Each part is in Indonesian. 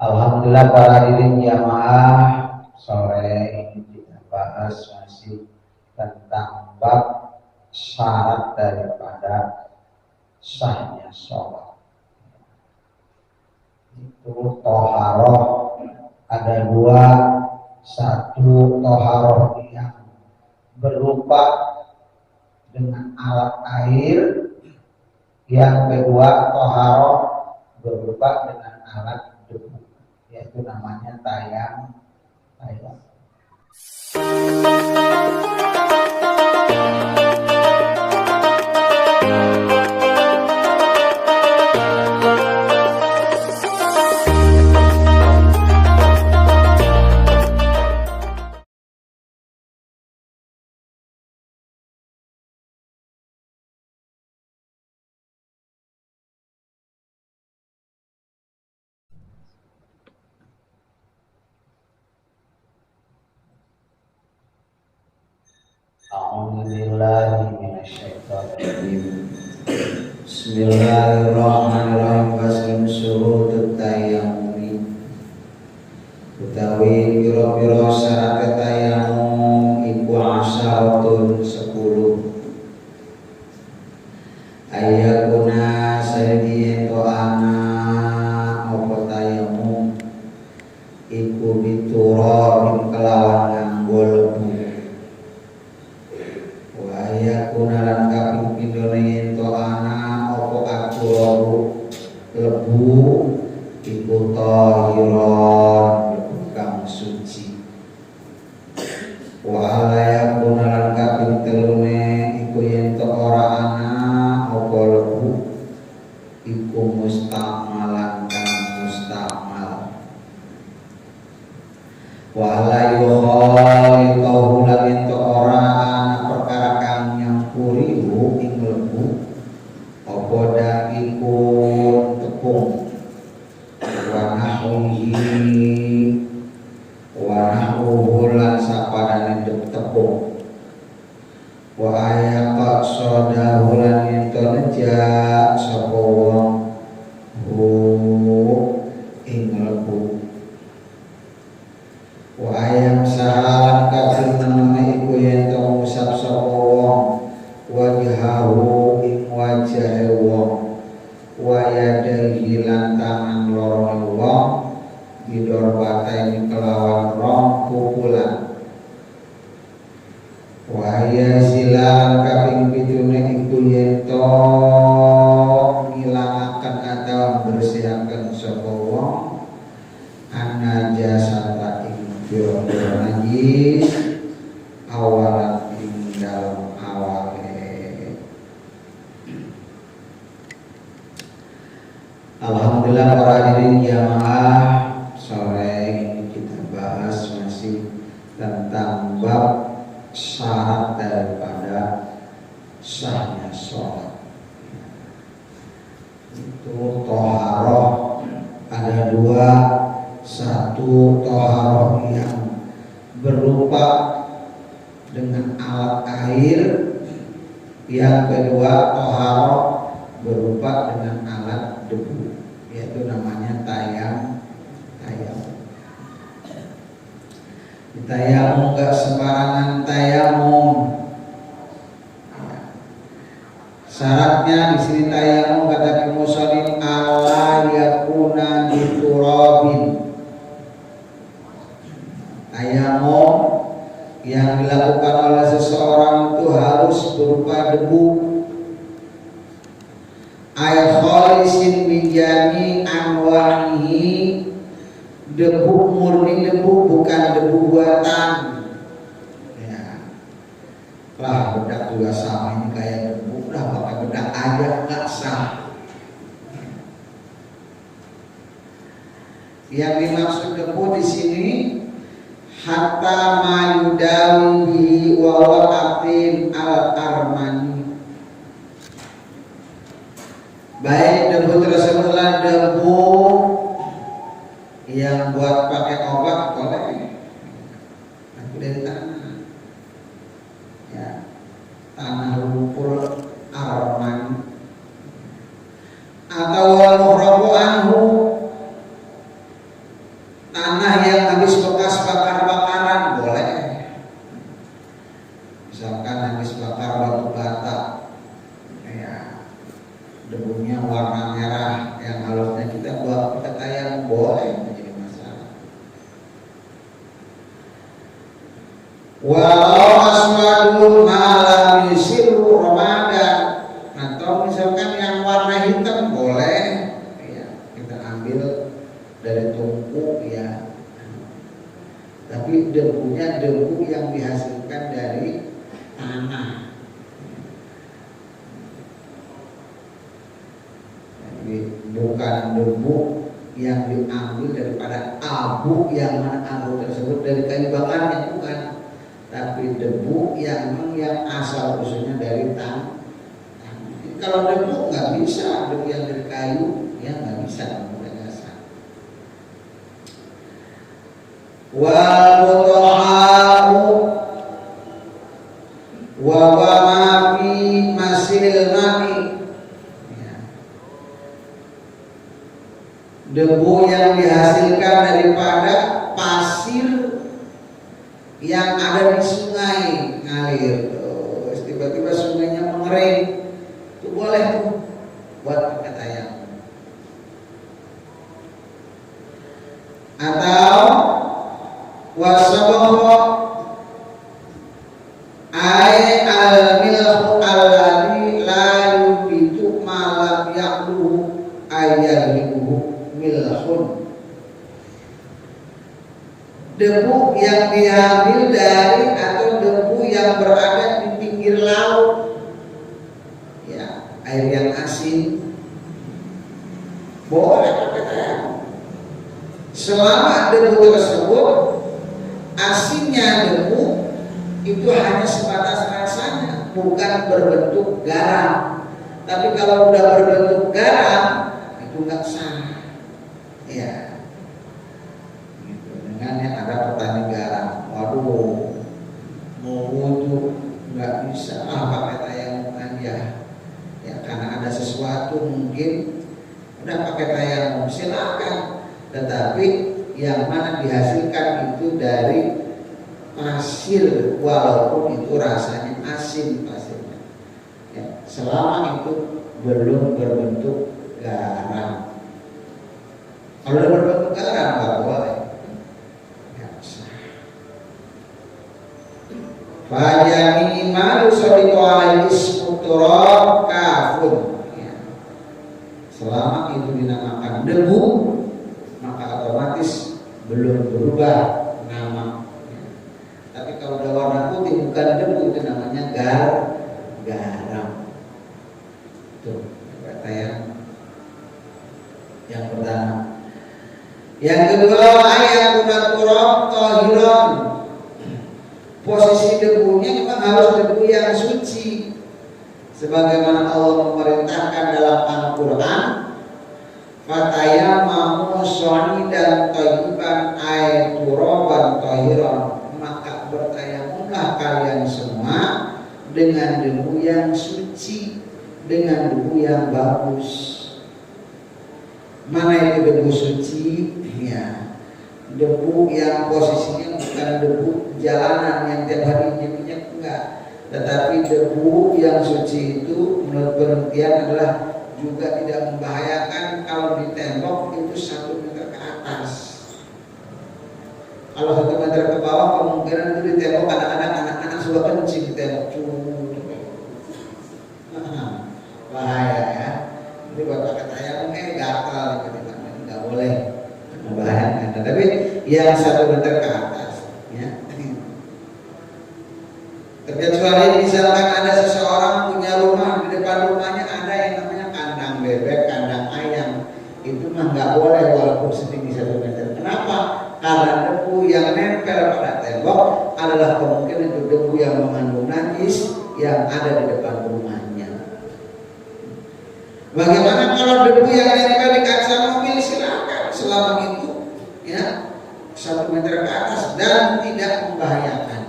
Alhamdulillah para hadirin jamaah, sore ini kita bahas masih tentang bab syarat daripada sahnya sholat. Itu toharoh ada dua, satu toharoh yang berupa dengan alat air, yang kedua toharoh berupa dengan alat debu, yaitu namanya tayang. Bismillahirrahmanirrahim. Faslun syurutut tayammum. Utawi pira-pira syarat tayammum iku asyaratun 10. Ayakuna sayyidu to ana apa tayammum iku biturabin kelawan nganggo lebu. Wa ayakuna lan kaping pindhone to ana apa aturabu lebu iku tahiran kang suci. Wa ayakuna lan kaping telune iku yen to ora ana apa lebu iku mustamalan kang mustamal. Wa la yukhaliqahu lan ento ora ana perkara kang nyampuri ing lebu apa dagingkun tepung wa nahwihi lan sapadane tepung. Wa ayaqa sodahu lan ento nejak sapa wong ing lebu. Wa ayam sahalan kafir namane iku yen to ngusap sapa wong wajhahu ing wajahe wong wa yadaihi lan tangan loro wong bidorbatain kelawan rong pukulan. Wa ya silan kaping pitune iku yen to ngilangaken atau bersihaken sapa wong anajasata pira-pira najis awalan ing dalem awale. Alhamdulillah para hadirin jamaah, sore ini kita bahas masih tentang bab syarat daripada sahnya sholat. Itu toharoh ada dua, satu toharoh yang berupa dengan alat air, yang kedua toharoh berupa dengan alat debu, yaitu namanya tayang. Tayamum gak sembarangan tayamum. Syaratnya di sini tayamum kata musallin ala yakuna biturabin. Tayamum yang dilakukan oleh seseorang itu harus berupa debu. Ay khalisin bijami anwanihi, debu murni debu, bukan debu buatan. Ya, lah bedak juga sama, ini kayak debu, udah pakai bedak aja nggak sah. Yang dimaksud debu di sini hatta mayudawi wa waqatin al-armani. Baik debu tersebutlah debu yang buat pakai obat boleh, tapi dari tanah, ya, tanah lumpur arman, atau wal muhrabu anhu warna merah yang halusnya kita buat pakaian boleh menjadi masalah. Walau aswadun malam yusiru Ramadan, atau misalkan yang warna hitam boleh ya, kita ambil dari tungku ya, tapi debunya debu yang dihasilkan dari tanah. Bukan debu yang diambil daripada abu yang mana abu tersebut dari kayu bakarnya, bukan, tapi debu yang asal usulnya dari tanah. Kalau debu nggak bisa, debu yang dari kayu ya nggak bisa dasar. Wal mutahharu wa ma fi masil mati, debu yang dihasilkan daripada pasir yang ada di sungai ngalir. Tiba-tiba sungainya mengering, itu boleh tuh buat pakai tayamum. Atau wasabah ay al-milhu alladhi la yubitu ma lam yaqluhu ayyalihu milhun, debu yang diambil dari atau debu yang berada di pinggir laut ya, air yang asin boleh pakai tayamum selama debu tersebut asinnya debu itu hanya sebatas rasanya, bukan berbentuk garam. Tapi kalau udah berbentuk garam itu nggak sah ya, gitu. Dengan yang ada petani garam, waduh mau wudhu nggak bisa, pakai tayamum aja ya, karena ada sesuatu mungkin udah pakai tayamum silakan, tetapi yang mana dihasilkan itu dari pasir walaupun itu rasanya asin pasirnya ya, selama itu belum berbentuk garam. Kalau udah berbentuk garam nggak boleh. Fajani malu sodiqo alaihi ismuturab kafun ya. Selama itu dinamakan debu maka otomatis belum berubah nama ya. Tapi kalau udah warna putih bukan debu, itu namanya garam. Tuh kata yang pertama. Yang kedua, ayat turab tahiran, posisi debunya memang harus debu yang suci, sebagaimana Allah memerintahkan dalam Al-Quran, fatayamamu shanidan thayyiban ay turaban tahiran, maka bertayamumlah kalian semua dengan debu yang suci, dengan debu yang bagus. Mana itu debu suci? Ya, debu yang posisinya bukan debu jalanan yang tiap hari nyek-nyek, enggak, tetapi debu yang suci itu menurut penelitian adalah juga tidak membahayakan kalau di tembok itu 1 meter ke atas. Kalau 1 meter ke bawah kemungkinan itu di tembok anak-anak suka kencing di tembok, bahaya ya. Jadi buat pakai tayamum gatal gitu, nggak boleh, membahayakan. Tapi yang 1 meter ke atas ya. Terkecuali misalkan ada seseorang punya rumah, di depan rumahnya ada yang namanya kandang bebek, kandang ayam, itu mah nggak boleh walaupun setinggi 1 meter. Kenapa? Karena debu yang nempel pada tembok adalah kemungkinan itu debu yang mengandung najis yang ada di depan rumahnya. Bagaimana kalau debu yang nempel di kaca mobil? Silakan selama itu ya 1 meter ke atas dan tidak membahayakan.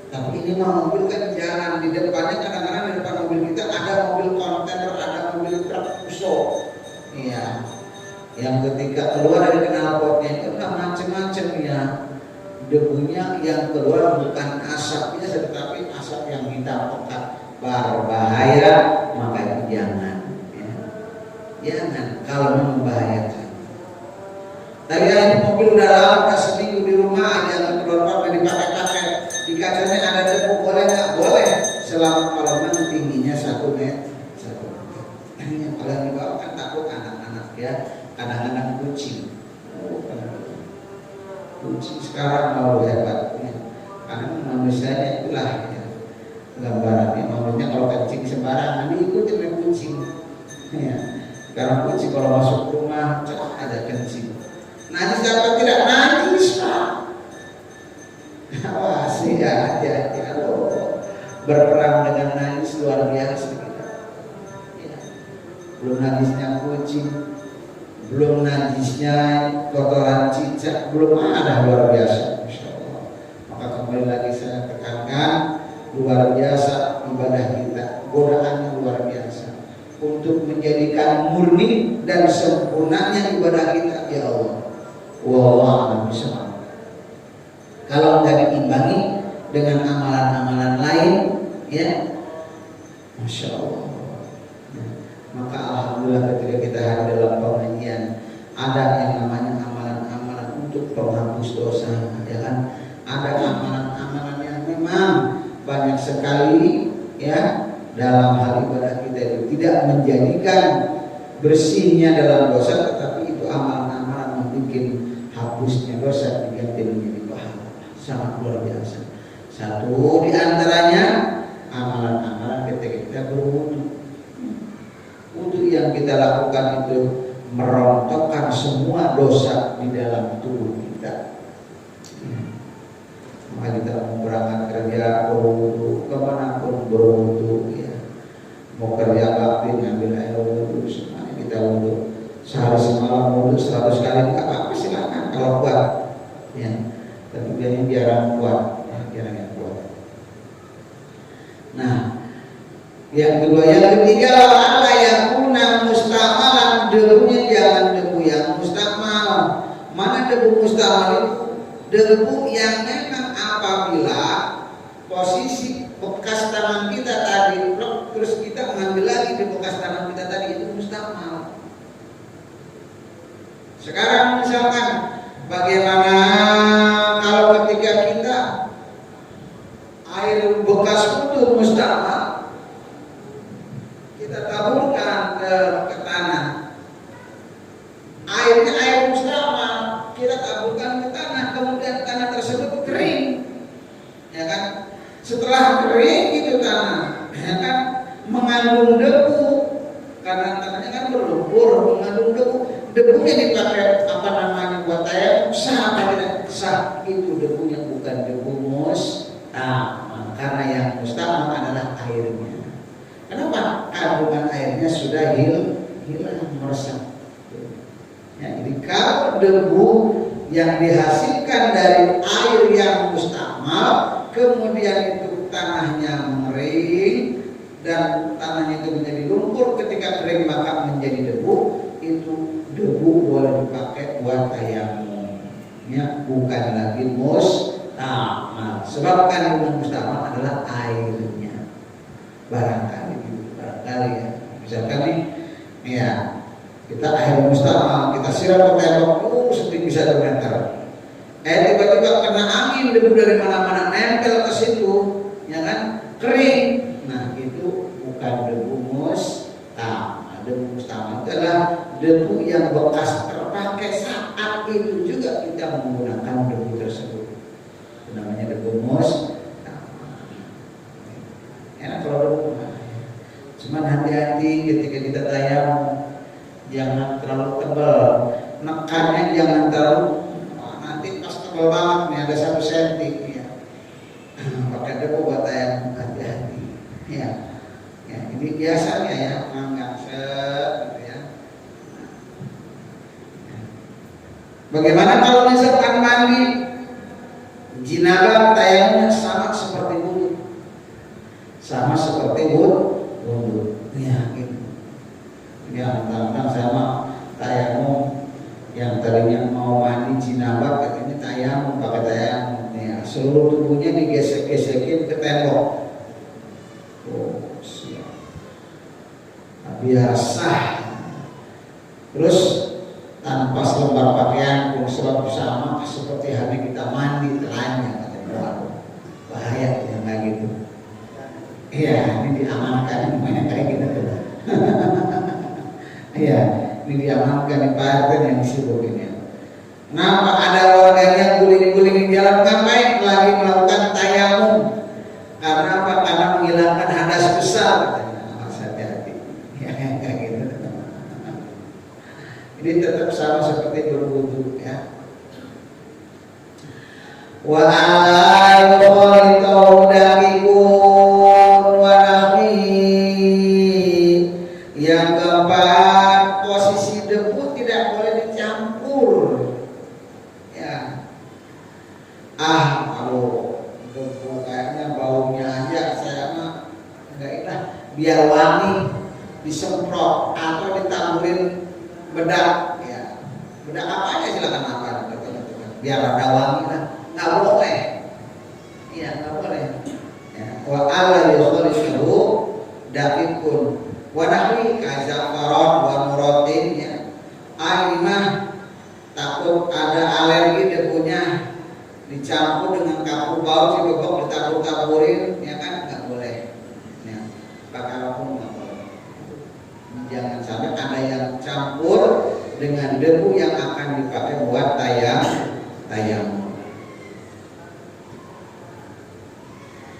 Tapi ini mah mobil kan jalan, di depannya kadang-kadang di depan mobil kita ada mobil kontainer, ada mobil truk pusok, iya, yang ketika keluar dari knalpotnya itu macam-macam ya, debunya yang keluar bukan asapnya tetapi asap yang hitam pekat, berbahaya, maka itu jangan. jangan kalau membahayakan. Tadi aja mobil udah lama seminggu di rumah, jangan keluar dipakai-pakai, di kacanya ada debu, boleh nggak? Boleh, selama kalau memang tingginya 1 meter. Ini yang paling dibawa kan takut anak-anak ya, anak-anak kucing. Kucing sekarang mau hebat ya. Karena manusianya itulah ya, gambarannya maksudnya kalau kencing sembarangan diikutin oleh kucing ya. Sekarang kucing kalau masuk rumah ada kencing, najis apa tidak najis Pak. Awasi ya, hati-hati kalau berperang dengan najis luar biasa kita ya. Belum najisnya kucing, belum najisnya kotoran cicak, belum ada, luar biasa. Masya Allah. Maka kembali lagi saya tekankan, luar biasa ibadah kita, godaannya luar biasa untuk menjadikan murni dan sempurnanya ibadah kita. Ya Allah, wallahu a'lam. Kalau nggak diimbangi dengan amalan-amalan lain, ya, Masya Allah. Maka alhamdulillah ketika kita hadir dalam pengajian ada yang namanya amalan-amalan untuk penghapus dosa, ya kan? Ada amalan-amalan yang memang banyak sekali ya dalam hal ibadah kita itu tidak menjadikan bersihnya dalam dosa, tetapi itu amalan-amalan yang bikin hapusnya dosa diganti menjadi pahala. Sangat luar biasa. Satu di antaranya amalan-amalan ketika kita berwudu. Wudu yang kita lakukan itu merontokkan semua dosa di dalam tubuh kita. Maka kita mau berangkat kerja berwudu, kemanapun berwudu ya. Mau kerja bakti ngambil air wudu, semuanya kita wudu. Sehari semalam wudu 100 kali nggak apa-apa, silakan kalau kuat ya. Tapi biarnya jarang kuat ya, jarang yang kuat. Nah, yang kedua, yang ketiga adalah yang kuna mustamalan, debunya jangan debu yang mustamal. Mana debu mustamal itu? Debu yang memang apabila posisi bekas tangan kita tadi terus kita mengambil lagi di bekas tangan kita tadi, itu mustamal. Sekarang misalkan bagaimana kalau ketika kita air bekas itu mustamal, kita taburkan ke tanah, airnya air mustamal, kita taburkan ke tanah, kemudian tanah tersebut kering, ya kan? Setelah kering itu tanah, ya kan, mengandung debu, karena tanahnya kan berlumpur, mengandung debu. Debunya dipakai apa namanya buat air, sah apa tidak sah? Itu debunya bukan debu mustamal, karena yang mustamal adalah airnya. Kenapa? Kandungan airnya sudah hilang meresap. Ya, jadi kalau debu yang dihasilkan dari air yang mustamal, kemudian itu tanahnya mengering dan tanahnya itu menjadi lumpur, ketika kering maka menjadi debu, itu debu boleh dipakai buat tayamum. Ya, bukan lagi mustamal. Sebab kandungan mustamal adalah airnya. Barangkali ya, misalkan nih, ya kita air mustamal, kita siram ke tembok, setinggi 1 meter. Tiba-tiba kena angin, debu dari mana-mana nempel ke situ, ya kan, kering. Nah itu bukan debu mustamal. Debu mustamal itu adalah debu yang bekas terpakai saat itu juga kita menggunakan debu tersebut. Itu namanya debu mustamal. Enak kalau debu. Cuman hati-hati ketika kita tayamum, jangan terlalu tebal, nekannya jangan terlalu, nanti pas tebal banget nih ada 1 senti ya. Pakai debu buat tayamum, hati-hati ya. Ya, ini biasanya ya mangga gitu ya. Bagaimana kalau misalkan mandi jinabah, tayamumnya sama seperti wudu, sama seperti wudu. Ya, gitu. Ya, tentang sama tayamum yang tadinya mau mandi jinabah, katanya tayamum, pakai tayamum. Ya, seluruh tubuhnya digesek-gesekin ke tembok. Oh, siap. Biasa. Terus tanpa selembar pakaian pun selalu sama seperti hari kita mandi telanjang katanya. Waduh, bahaya yang kayak gitu. Iya, ini diamankan namanya kayak gitu tuh. Iya, ini diamankan di Pak yang disebut ini. Kenapa ada orang yang guling-guling di jalan ngapain lagi melakukan tayamum? Karena apa? Karena menghilangkan hadas besar katanya. Awas hati-hati. Ya kayak gitu. Ini tetap sama seperti berwudu ya. Wa ayyuhal daqiqun wa nahi. Yang keempat, posisi debu tidak boleh dicampur. Ya. Kalau debu kayaknya baunya aja saya mah enggak enak. Biar wangi disemprot atau ditaburin bedak ya. Bedak apa aja silakan apa biar ada wangi lah. Nggak boleh. Iya, nggak boleh. Ya. Wa ala yukhalishu daqiqun wa nahwi kazafaron wa murotin ya. Aimah takut ada alergi debunya dicampur dengan kapur bau cibebok ditabur-taburin ya kan nggak boleh. Ya. Pakai apapun nggak boleh. Jangan sampai ada yang campur dengan debu yang akan dipakai buat tayamum.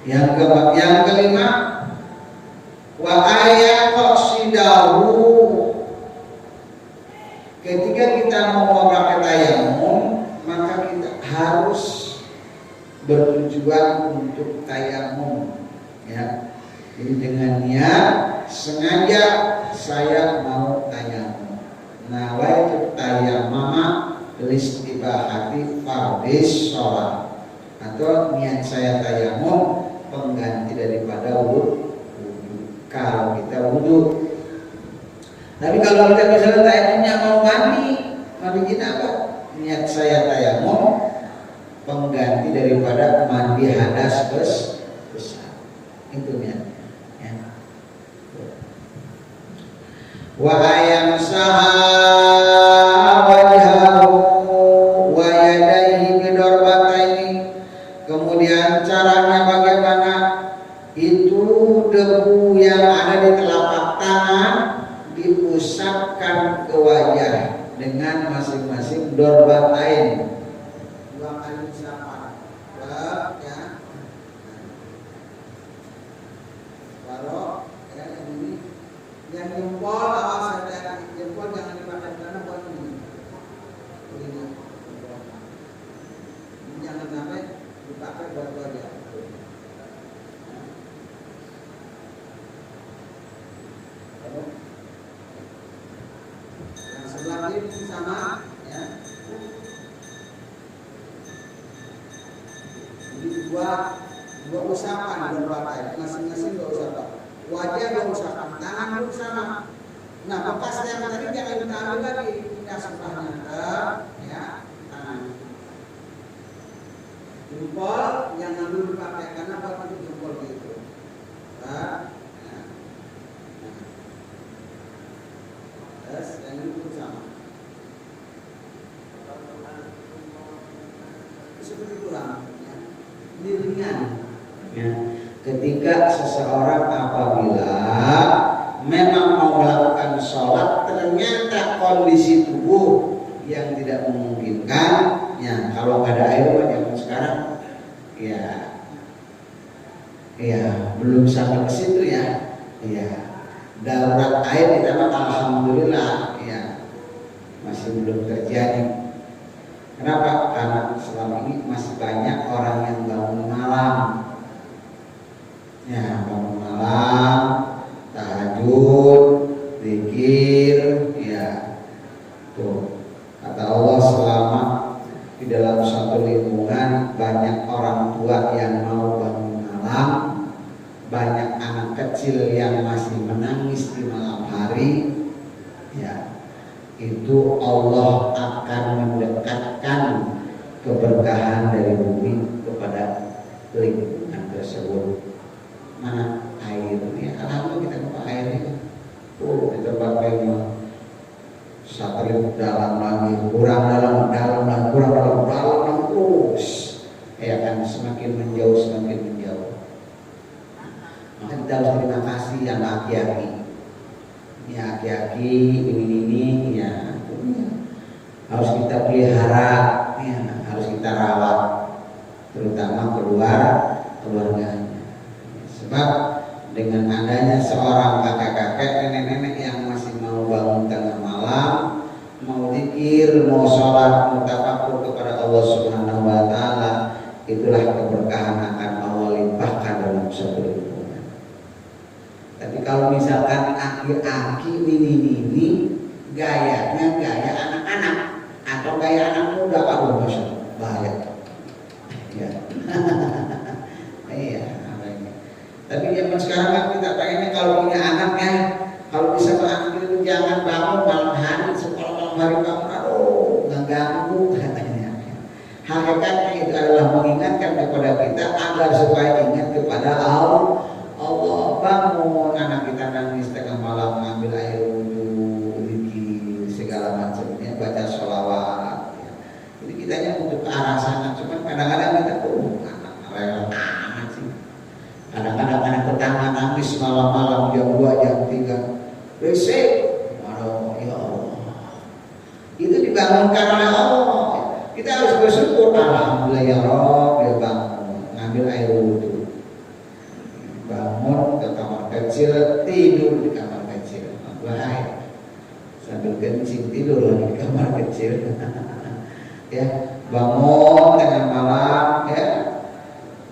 Yang kelima, wa ayat qasidahu. Ketika kita mau memakai tayamum, maka kita harus bertujuan untuk tayamum ya. Jadi dengan niat sengaja saya mau tayamum. Nawaitu tayammama listibahati fardis shalah. Atau niat saya tayamum pengganti daripada wudu kalau kita wudu. Tapi kalau kita misalnya tayamumnya mau mandi jenabah, niat saya tayamum pengganti daripada mandi hadas besar. Itu niatnya. Ya. Wa ayam wajhahu wa yadayhi bidarbataini. Kemudian caranya bagaimana? Itu debu yang ada di telapak tangan diusapkan ke wajah dengan masing-masing dorbatain. Dua kali usapan. Ya. Kalau ya ini yang jempol awas ada jempol jangan dipakai karena buat ini. Ini. Jangan sampai dipakai buat wajah. Yang sebelah kiri sama ya. Jadi dua usapan berbagai masing-masing dua usapan. Wajah dua usapan, tangan pun sama. Nah bekas yang tadi jangan kita ambil lagi, pindah sebelahnya ya tangan. Jempol yang ngambil dipakai karena buat itu jempol gitu. Nah, terus yang ini pun sama. Seperti itulah. Ya. Ini ringan. Ya. Ketika seseorang apabila memang mau melakukan sholat ternyata kondisi tubuh yang tidak memungkinkan, ya kalau nggak ada air zaman sekarang, ya belum sampai ke situ ya, darurat air kita mah alhamdulillah ya masih belum terjadi. Kenapa? Karena selama ini masih banyak orang yang bangun malam. Ya, bangun malam, tahajud, zikir, ya. Tuh. Kata Allah selama di dalam satu lingkungan banyak orang tua yang mau bangun malam, banyak anak kecil yang masih menangis di malam hari, ya. Itu Allah akan mendekatkan keberkahan dari bumi kepada lingkungan tersebut. Mana airnya? Alhamdulillah kita dapat airnya. Kita pakai dalam lagi, kurang dalam lagi, kurang dalam terus, ya kan, semakin menjauh. Maka kita harus terima kasih yang aki-aki, ya aki-aki ini ya harus kita pelihara, ya, harus kita rawat, terutama keluarganya. Sebab dengan adanya seorang kakek-kakek, nenek-nenek yang masih mau bangun tengah malam, mau zikir, mau sholat, mau tafakur kepada Allah Subhanahu wa Ta'ala, itulah keberkahan akan Allah limpahkan dalam suatu lingkungan. Tapi kalau misalkan aki-aki ini gayanya gaya anak-anak atau gaya anak muda, aduh masya Allah, bahaya. Ya. Iya. Tapi zaman sekarang kan kita pengennya kalau punya anaknya, kalau bisa anak itu jangan bangun malam hari, sekolah malam hari bangun, aduh ngeganggu katanya. Hakikatnya itu adalah mengingatkan kepada kita agar supaya ingat kepada Allah. Bangun anak kita nangis tengah malam, ngambil air wudhu, zikir segala macamnya, baca sholawat. Ya. Jadi kitanya untuk ke arah sana, cuman kadang-kadang kita anak rela amat sih. Kadang-kadang anak tetangga nangis malam-malam jam 2, jam 3 berisik. Waduh, ya Allah, itu dibangunkan oleh Allah. Kita harus bersyukur, alhamdulillah ya Rabb, ya bangun, ngambil air wudhu, bangun ke kamar kecil, tidur di kamar kecil, bahaya, sambil kencing tidur lagi di kamar kecil. Ya, bangun tengah malam, ya,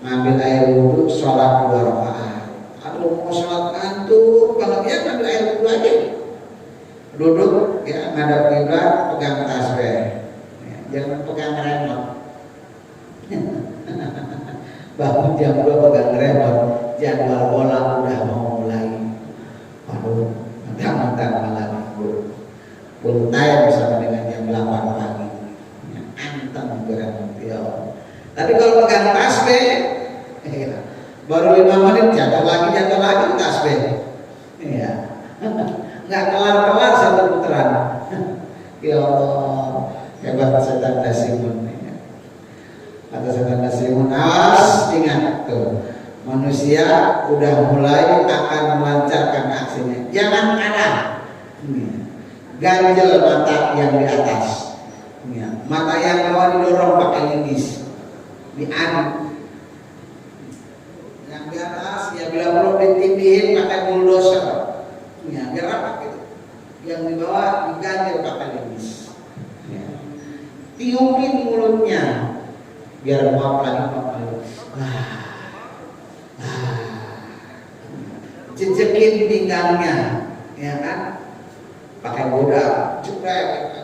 ngambil air wudhu, sholat 2 rakaat. Aduh mau sholat ngantuk, kalau dia ngambil air wudhu aja, duduk, ya, ngadap kiblat, pegang tasbih, ya, jangan pegang remote. Bangun jam 2 pegang remote, jadwal bola udah mau mulai. Waduh, mentang-mentang malam minggu, full time bersama dengan jam 8 pagi, ya, anteng berat ya. Tapi kalau pegang tasbih, baru 5 menit jatuh lagi tasbih, ya, nggak kelar satu putaran. Ya Allah, hebat setan Nasimun. Kata setan Nasimun, awas ingat tuh, manusia udah mulai akan melancarkan aksinya. Jangan kalah, ganjel mata yang di atas, mata yang bawah didorong pakai lingis, diaduk. Yang di atas ya bila perlu ditindihin pakai bulldozer, ya biar apa gitu. Yang di bawah diganjel pakai lingis, ya. Tiupin mulutnya biar maaf lagi. Jejekin pinggangnya, ya kan, pakai boda, cekrek,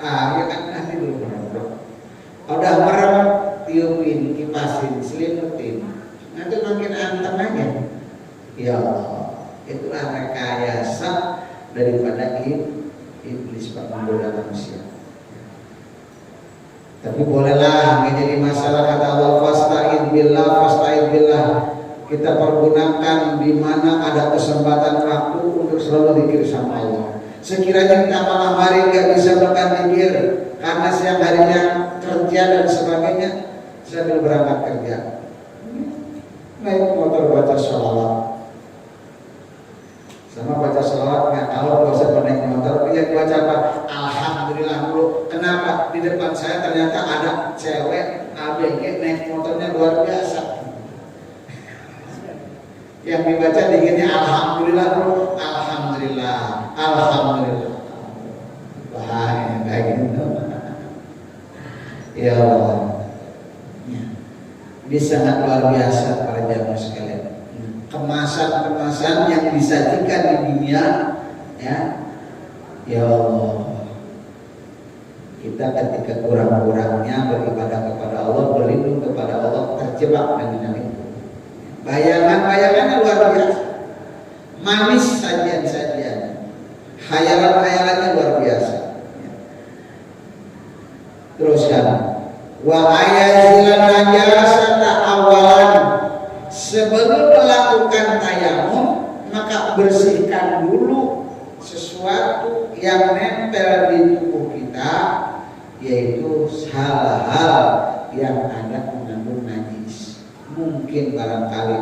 ya kan, nanti dulu merem. Udah merem, tiupin, kipasin, selimutin, nanti makin anteng aja. Ya Allah, itulah rekayasa daripada iblis penggoda manusia. Tapi bolehlah nggak jadi masalah, kata Allah, fasta'id billah. Kita pergunakan di mana ada kesempatan waktu untuk selalu zikir sama Allah. Sekiranya kita malam hari nggak bisa makan zikir karena siang harinya kerja dan sebagainya, sambil berangkat kerja, naik motor baca sholawat. Sama baca sholawat nggak, kalau bosan naik motor, dia baca apa? Alhamdulillah dulu. Kenapa? Di depan saya ternyata ada cewek ABG naik motornya luar biasa. Yang dibaca dinginnya alhamdulillah dulu, alhamdulillah. Bahaya kayak gitu. Ya Allah, ini sangat luar biasa para jamaah sekalian. Kemasan yang disajikan di dunia, ya Allah. Kita ketika kurang-kurangnya beribadah kepada Allah, berlindung kepada Allah, terjebak dengan itu. Bayangan-bayangannya luar biasa, manis sajian-sajian, khayalan-khayalannya luar biasa. Teruskan, wa ayazilan najasata awalan, sebelum melakukan tayamum maka bersihkan dulu sesuatu sesuatu yang nempel di tubuh kita, yaitu hal-hal yang ada mengandung najis. Mungkin barangkali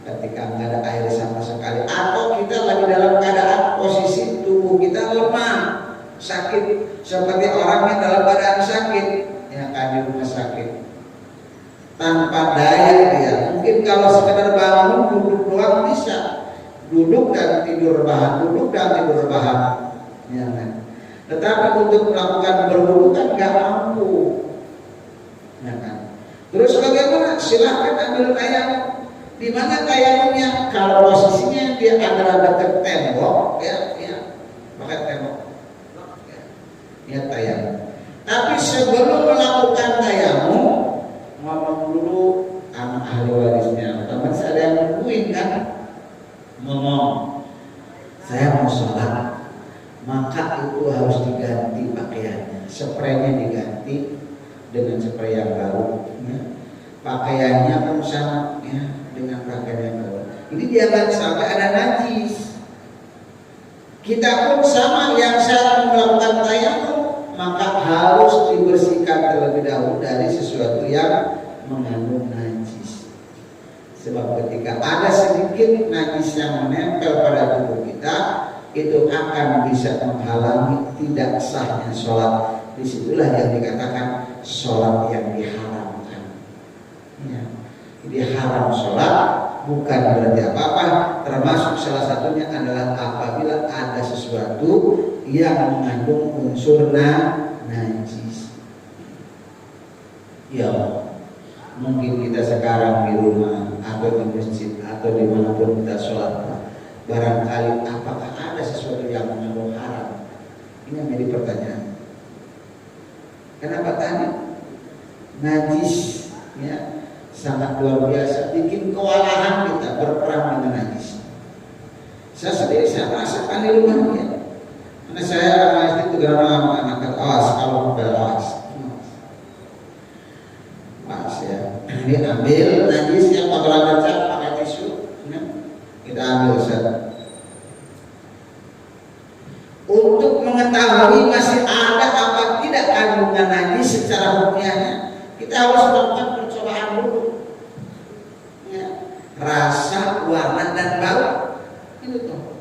ketika nggak ada air sama sekali, atau kita lagi dalam keadaan posisi tubuh kita lemah, sakit, seperti orang yang dalam keadaan sakit, yang kan di rumah sakit, tanpa daya dia. Mungkin kalau sekedar bangun duduk doang bisa, duduk dan tidur rebahan, duduk dan tidur rebahan, ya kan? Tetapi untuk melakukan berwudu kan nggak mampu, ya kan? Terus bagaimana? Silahkan ambil tayamum. Di mana tayamumnya? Kalau posisinya dia adalah dekat tembok, ya, pakai tembok, ya tayamum. Tapi sebelum melakukan tayamum, ngomong dulu sama ahli warisnya. Teman saya ada yang nungguin kan, ngomong, saya mau sholat, maka itu harus diganti pakaiannya, spraynya diganti dengan spray yang baru, ya. Pakaiannya pun sama, ya, dengan pakaian yang baru. Ini jangan sampai ada najis. Kita pun sama, yang saat melakukan tayamum maka harus dibersihkan terlebih dahulu dari sesuatu yang mengandung najis. Sebab ketika ada sedikit najis yang menempel pada tubuh kita, itu akan bisa menghalangi tidak sahnya sholat. Disitulah yang dikatakan sholat yang diharamkan, ya. Jadi haram sholat bukan berarti apa-apa, termasuk salah satunya adalah apabila ada sesuatu yang mengandung unsur najis. Ya, mungkin kita sekarang di rumah atau di masjid atau dimanapun kita sholat, barangkali apakah ada sesuatu yang mengandung haram? Ini yang jadi pertanyaan. Kenapa tanya? Najis, ya, sangat luar biasa, bikin kewalahan kita berperang dengan najis. Saya sendiri saya merasakan di rumahnya. Karena saya itu dengan anak awas, kalau awas, ya. Ini ambil najis yang kotoran cat pakai tisu, ya. Kita ambil set. Untuk mengetahui masih ada apa tidak kandungan najis secara hukumnya, kita harus melakukan percobaan dulu, ya. Rasa, warna dan bau, itu tuh,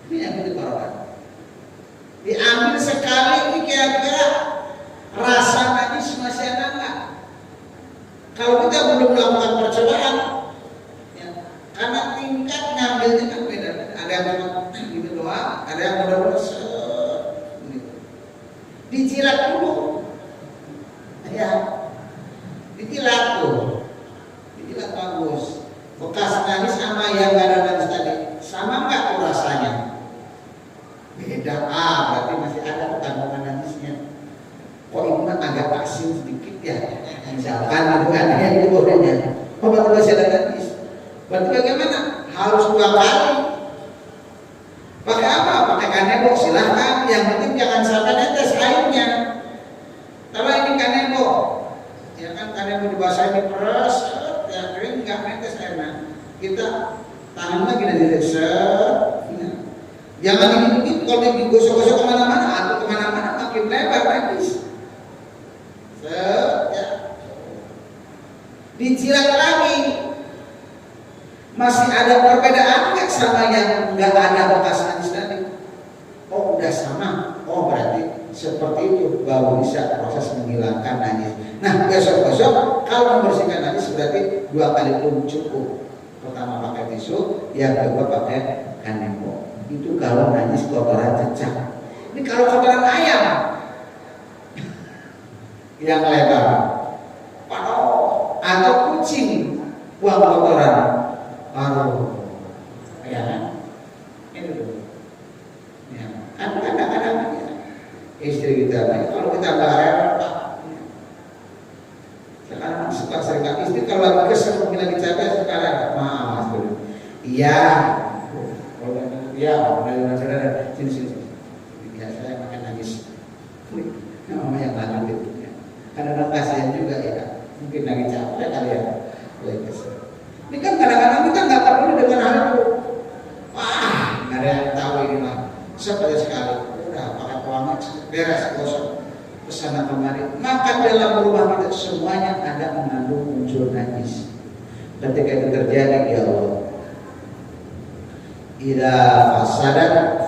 ini yang diperlukan. Diambil sekali, ini kira-kira rasa najis masih ada nggak? Kalau kita belum melakukan percobaan, ya, karena tingkat ngambilnya kan beda. Ada yang gitu doang, ada yang benar-benar gitu. Dijilat dulu, ya, dijilat tuh, dijilat bagus. Bekas najis sama yang nggak ada najis tadi, sama nggak tuh rasanya? Beda, berarti masih ada kandungan najisnya. Kok ini mah agak asin sedikit ya? Misalkan bukan yang itu bolehnya. Oh, berarti masih ada najis. Berarti bagaimana? Harus 2 kali. Pakai apa? Pakai kanebo, silahkan. Yang penting jangan sampai netes airnya. Kalau ini kanebo, ya kan kanebo dibasahin diperes, ya kering nggak netes airnya. Kita tangan lagi dari set. Jangan dikit-dikit, kalau digosok-gosok kemana-mana atau kemana-mana makin lebar najis. Ya. Dijilat lagi, masih ada perbedaan nggak sama yang nggak ada bekas najis tadi? Oh, udah sama. Oh, berarti seperti itu baru bisa proses menghilangkan najis. Nah, besok-besok kalau membersihkan najis berarti 2 kali pun cukup. Pertama pakai tisu, yang kedua pakai kanebo. Itu kalau najis kotoran cecak. Ini kalau kotoran ayam yang lebar, atau kucing buang kotoran, ya kan? Ini dulu. Ya. Kan kadang-kadang ya, istri kita, kalau kita nggak rela, sekarang suka sering istri kalau lagi kesel, mungkin lagi capek sekarang, maaf dulu. Iya. Ya, udah, sini. Ya, saya makan nangis. Mama yang lanjut itu. Kadang-kadang kasihan juga ya. Mungkin lagi capek kali ya. Ini kan kadang-kadang kita nggak perlu dengan hal itu. Wah, nggak ada yang tahu ini mah. Seperti sekali, udah pakai pewangi beres gosok kesana kemari, maka dalam rumah kita semuanya ada mengandung unsur najis. Ketika itu terjadi, ya Allah, idza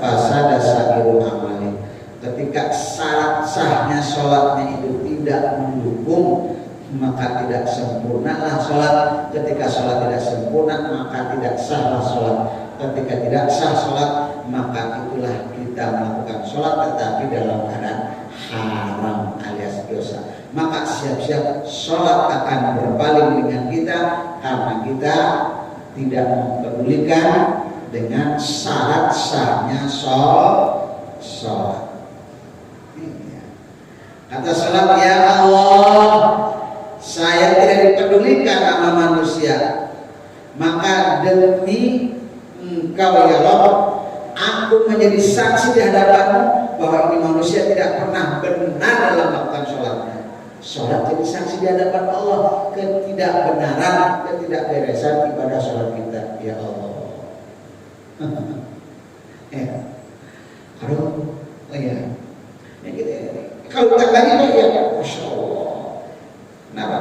fasada sa'iru amali, ketika syarat sahnya sholatnya itu tidak mendukung, maka tidak sempurnalah sholat. Ketika sholat tidak sempurna, maka tidak sahlah sholat. Ketika tidak sah sholat, maka itulah kita melakukan sholat tetapi dalam keadaan haram alias dosa. Maka siap-siap sholat akan berpaling dengan kita karena kita tidak mempedulikan dengan syarat sahnya sholat. Kata sholat, ya Allah, saya tidak dipedulikan sama manusia, maka demi Engkau ya Rabb, aku menjadi saksi di hadapanmu bahwa ini manusia tidak pernah benar dalam melakukan sholatnya. Sholat jadi saksi di hadapan Allah ketidakbenaran, ketidakberesan ibadah sholat kita, ya Allah. Ya, kalau kita tadi ya, masya Allah. Kenapa?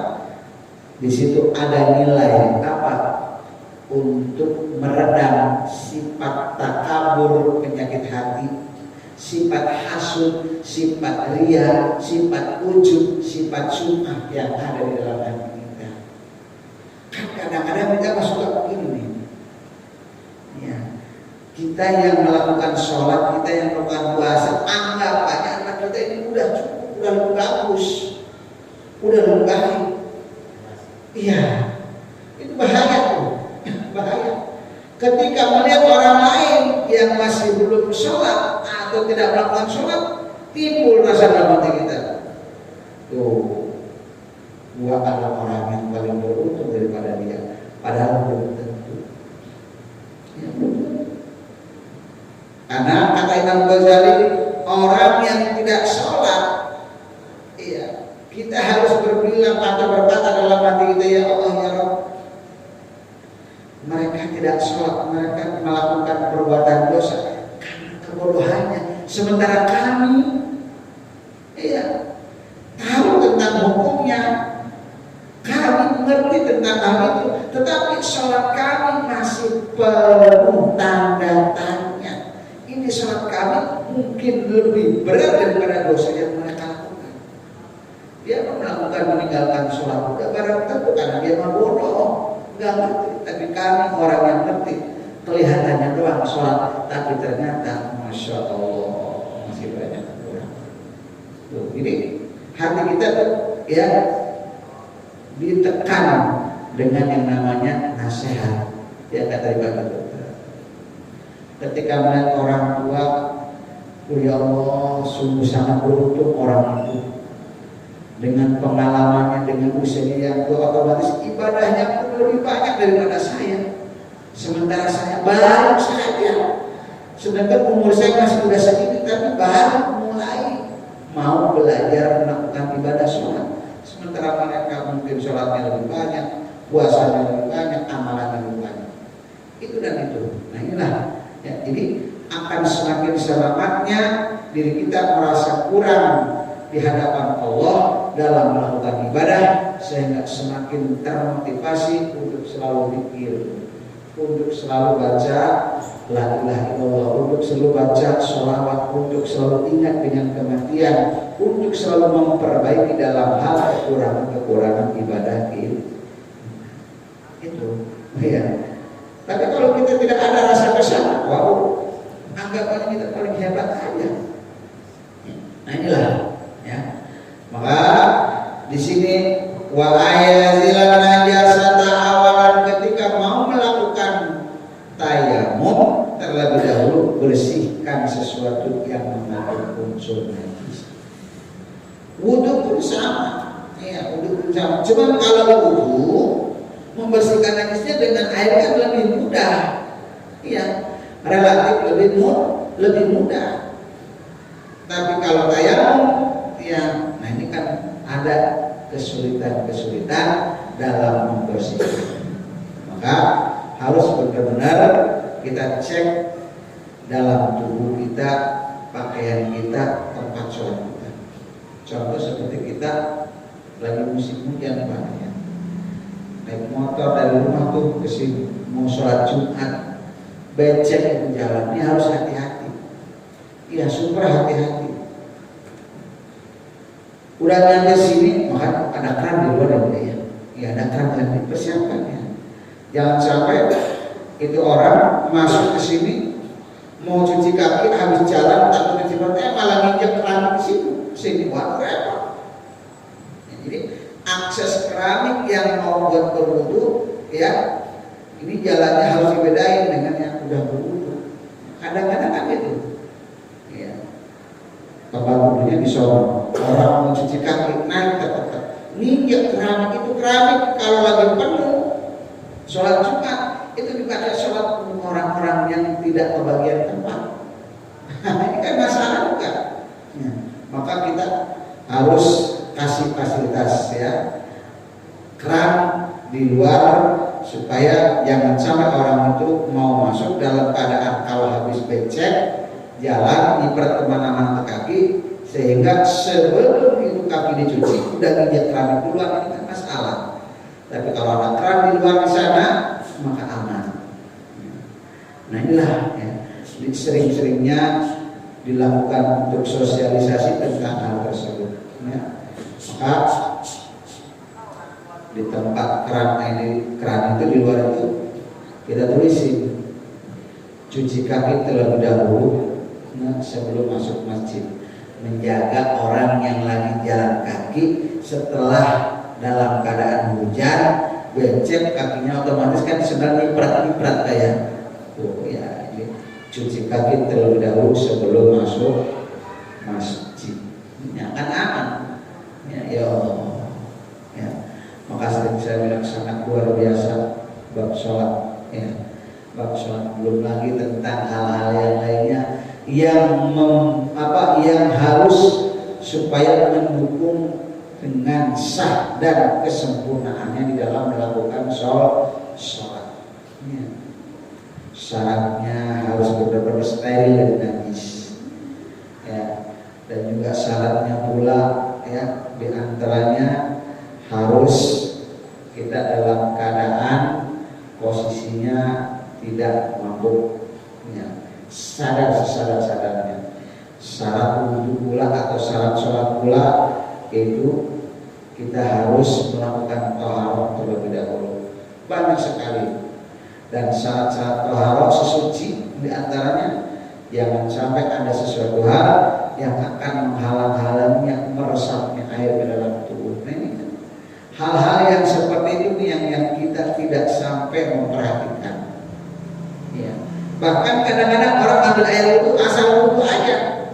Di situ ada nilai apa? Untuk meredam sifat takabur, penyakit hati, sifat hasud, sifat ria, sifat ujub, sifat sum'ah yang ada di dalam hati kita. Kan kadang-kadang kita suka begini nih. Ya. Kita yang melakukan sholat, kita yang melakukan puasa, anggapannya anak kita ini udah cukup, udah lebih bagus, udah lebih baik. Iya, itu bahaya tuh. Bahaya ketika melihat orang lain yang masih belum sholat atau tidak melakukan sholat, timbul rasa dalam hati kita, tuh gua adalah orang yang paling beruntung daripada dia, padahal belum tentu ya, karena kata Imam Ghazali, orang yang tidak sholat, iya, kita harus berbilang atau berkata dalam hati kita, ya Allah ya Rabb, mereka tidak sholat, mereka melakukan perbuatan dosa karena kebodohannya. Sementara kami, iya, tahu tentang hukumnya, kami mengerti tentang hal itu, tetapi sholat kami masih penuh tanda tanya. Ini sholat kami mungkin lebih berat daripada dosa yang mereka lakukan. Dia melakukan meninggalkan sholat udah barang tentu karena dia bodoh, nggak ngerti. Tapi kami orang yang ngerti, kelihatannya doang sholat, tapi ternyata masya Allah masih banyak kurang. Jadi hati kita tuh ya ditekan dengan yang namanya nasihat. Ya kata ibadah dokter. Ketika melihat orang tua, ya Allah, sungguh sangat beruntung orang itu. Dengan pengalamannya, dengan usianya yang tua, otomatis ibadahnya pun lebih banyak daripada saya. Sementara saya baru saja, sedangkan umur saya masih sudah segini, tapi baru mulai mau belajar melakukan ibadah sholat. Sementara mereka mungkin sholatnya lebih banyak, puasanya lebih banyak, amalannya lebih banyak. Itu dan itu. Nah inilah. Ya, jadi akan semakin selamatnya diri kita merasa kurang di hadapan Allah dalam melakukan ibadah, sehingga semakin termotivasi untuk selalu zikir, untuk selalu baca la ilaha illallah, untuk selalu baca sholawat, untuk selalu ingat dengan kematian, untuk selalu memperbaiki dalam hal kekurangan ibadah itu. Ya. Tapi kalau kita tidak ada rasa kesal, wow, anggapannya kita paling hebat aja. Nah inilah. Ya. Maka di sini wa ayazilan najasata awalan, ketika mau melakukan tayamum terlebih dahulu bersihkan sesuatu yang mengandung unsur najis. Wudu pun sama, ya wudu pun sama. Cuma kalau wudu membersihkan najisnya dengan air kan lebih mudah, ya relatif lebih mudah. Tapi kalau tayamum, ya, nah ini kan ada kesulitan-kesulitan dalam membersihkan. Maka harus benar-benar kita cek dalam tubuh kita pakaian kita, tempat sholat kita. Contoh seperti kita lagi musim hujan Pak ya. Naik motor dari rumah tuh ke sini mau sholat Jumat, becek di jalan, ini harus hati-hati. Iya, super hati-hati. Udah nyampe sini, maka ada keran di luar ya. Ya ada keran yang dipersiapkan ya. Jangan sampai itu orang masuk ke sini mau cuci kaki habis jalan atau cuci mata malah nginjak keran di sini buat repot. Ya, jadi akses keramik yang mau buat berwudu ya, ini jalannya harus dibedain dengan yang udah berwudu. Kadang-kadang kan gitu. Ya. Tempat wudunya di sono. Orang mau cuci kaki naik ke nginjak keramik, itu keramik kalau lagi penuh sholat Jumat itu dipakai sholat orang-orang yang tidak kebagian tempat. Ini kan masalah juga ya. Maka kita harus kasih fasilitas ya, keran di luar supaya jangan sampai orang itu mau masuk dalam keadaan kalau habis becek jalan di pertemanan kaki, sehingga sebelum itu kaki dicuci udah nginjak keran di luar, ini kan masalah. Tapi kalau ada keran di luar di sana maka aman. Nah inilah ya, sering-seringnya dilakukan untuk sosialisasi tentang hal tersebut ya. Maka di tempat keran itu di luar itu kita tulisin cuci kaki terlebih dahulu ya, sebelum masuk masjid, menjaga orang yang lagi jalan kaki setelah dalam keadaan hujan becek kakinya otomatis kan sedang niprat kayak tuh ya, ini cuci kaki terlebih dahulu sebelum masuk masjid ya, kan aman ya, ya. Maka sering saya bilang sangat luar biasa bab sholat ya, bab sholat, belum lagi tentang hal-hal yang lainnya yang harus supaya mendukung dengan sah dan kesempurnaannya di dalam melakukan sholat ya. Syaratnya harus benar-benar steril dari najis ya, dan juga syaratnya pula ya, diantaranya harus kita dalam keadaan posisinya tidak mabuk ya, sadar sesadar-sadarnya. Syarat wudhu pula atau syarat sholat pula itu kita harus melakukan taharah terlebih dahulu, banyak sekali. Dan syarat-syarat taharah sesuci diantaranya jangan sampai ada sesuatu hal yang akan menghalang-halangi meresapnya air ke dalam tubuh. Nah, ini kan hal-hal yang seperti itu yang kita tidak sampai memperhatikan ya. Bahkan kadang-kadang orang ambil air itu asal wudhu aja.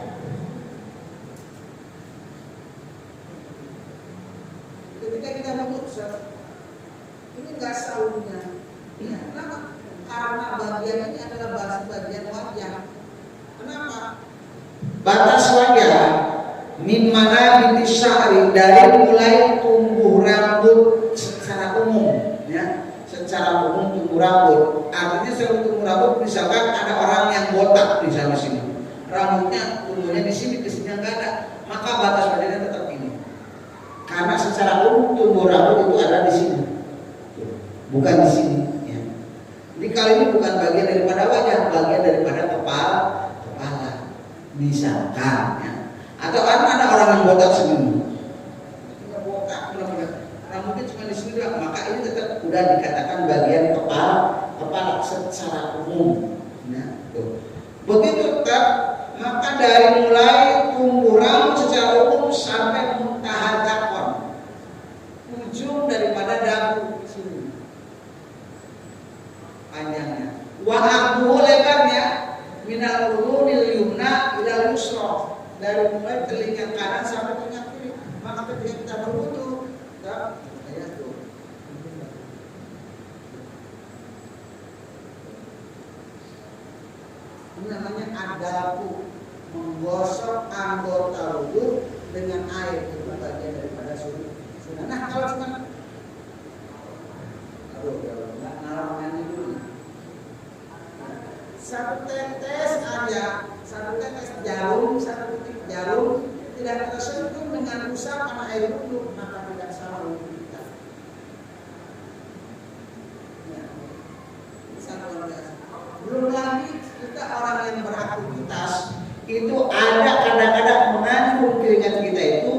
Ketika kita wudhu, ini enggak saunya ya, kenapa? Karena bagian ini adalah bagian wajah. Kenapa? Batas wajah min mana binti sya'ri, dari mulai tumbuh rambut secara umum ya, secara umum tumbuh rambut. Artinya sebelum tumbuh rambut, misalkan ada orang yang botak di sana sini, rambutnya tumbuhnya di sini, ke sini enggak ada, maka batas wajahnya tetap ini. Karena secara umum tumbuh rambut itu ada di sini, bukan di sini ya. Jadi kali ini bukan bagian daripada wajah, bagian daripada kepala misalkan ya. Atau ada orang yang botak sini, botak rambutnya cuma di sini doang, maka ini tetap udah dikatakan bagian kepala secara umum ya. Tuh. Begitu tetap, maka dari mulai tumbuh rambut secara umum sampai muntaha zakon, ujung daripada dagu sini panjangnya, wa arduhu lebarnya minal urunil yumna ilal yusra, dari mulai telinga kanan sampai telinga kiri. Maka ketika kita berwudu, ya tuh. Ini namanya adabu, menggosok anggota wudu dengan air, itu bagian daripada sunnah. Nah kalau cuma nalarnya ini dulu, satu tetes aja satu tetes jarum, satu titik jarum tidak tersentuh dengan usapan air wudhu, maka tidak salah wudhu kita. Ya. Sangat luar biasa. Belum lagi kita orang yang beraktivitas itu ada kadang-kadang mengandung keringat kita itu,